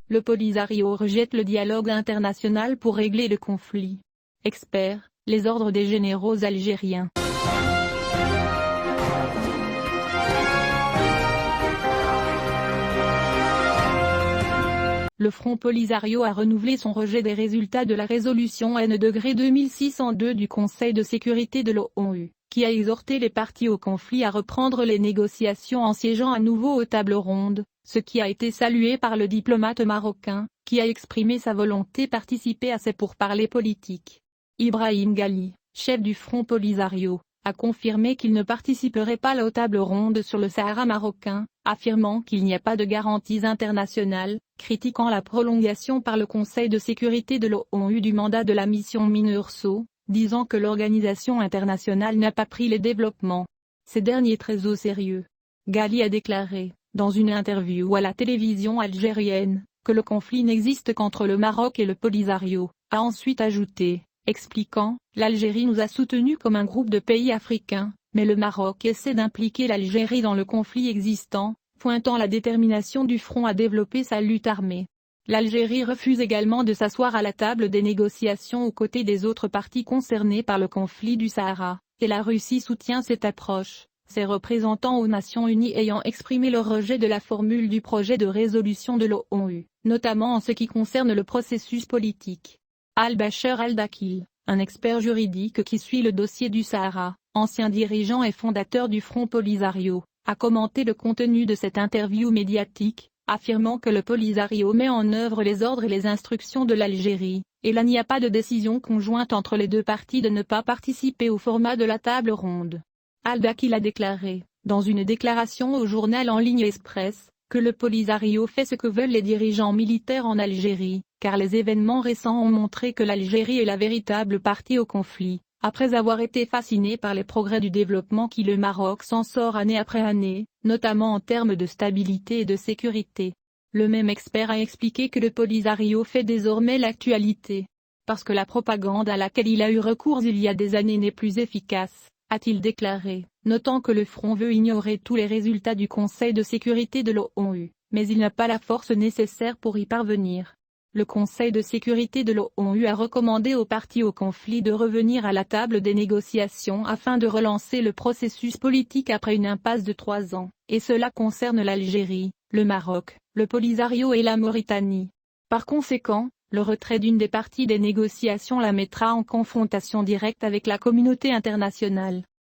Le Polisario rejette le dialogue international pour régler le conflit. Expert, les ordres des généraux algériens. Le Front Polisario a renouvelé son rejet des résultats de la résolution N-2602 du Conseil de sécurité de l'ONU, qui a exhorté les parties au conflit à reprendre les négociations en siégeant à nouveau aux tables rondes, ce qui a été salué par le diplomate marocain, qui a exprimé sa volonté de participer à ces pourparlers politiques. Ibrahim Ghali, chef du Front Polisario, a confirmé qu'il ne participerait pas aux tables rondes sur le Sahara marocain, affirmant qu'il n'y a pas de garanties internationales, critiquant la prolongation par le Conseil de sécurité de l'ONU du mandat de la mission MINURSO, disant que l'organisation internationale n'a pas pris les développements. Ces derniers très au sérieux. Ghali a déclaré, dans une interview à la télévision algérienne, que le conflit n'existe qu'entre le Maroc et le Polisario, a ensuite ajouté, expliquant, l'Algérie nous a soutenus comme un groupe de pays africains, mais le Maroc essaie d'impliquer l'Algérie dans le conflit existant, pointant la détermination du front à développer sa lutte armée. L'Algérie refuse également de s'asseoir à la table des négociations aux côtés des autres parties concernées par le conflit du Sahara, et la Russie soutient cette approche, ses représentants aux Nations Unies ayant exprimé leur rejet de la formule du projet de résolution de l'ONU, notamment en ce qui concerne le processus politique. Al-Bachir al-Dakil, un expert juridique qui suit le dossier du Sahara, ancien dirigeant et fondateur du Front Polisario, a commenté le contenu de cette interview médiatique, affirmant que le Polisario met en œuvre les ordres et les instructions de l'Algérie, et là il n'y a pas de décision conjointe entre les deux parties de ne pas participer au format de la table ronde. Al-Dakil a déclaré, dans une déclaration au journal en ligne Express, que le Polisario fait ce que veulent les dirigeants militaires en Algérie, car les événements récents ont montré que l'Algérie est la véritable partie au conflit, après avoir été fascinée par les progrès du développement qui le Maroc s'en sort année après année, notamment en termes de stabilité et de sécurité. Le même expert a expliqué que le Polisario fait désormais l'actualité. Parce que la propagande à laquelle il a eu recours il y a des années n'est plus efficace, a-t-il déclaré, notant que le front veut ignorer tous les résultats du Conseil de sécurité de l'ONU, mais il n'a pas la force nécessaire pour y parvenir. Le Conseil de sécurité de l'ONU a recommandé aux parties au conflit de revenir à la table des négociations afin de relancer le processus politique après une impasse de 3 ans, et cela concerne l'Algérie, le Maroc, le Polisario et la Mauritanie. Par conséquent, le retrait d'une des parties des négociations la mettra en confrontation directe avec la communauté internationale.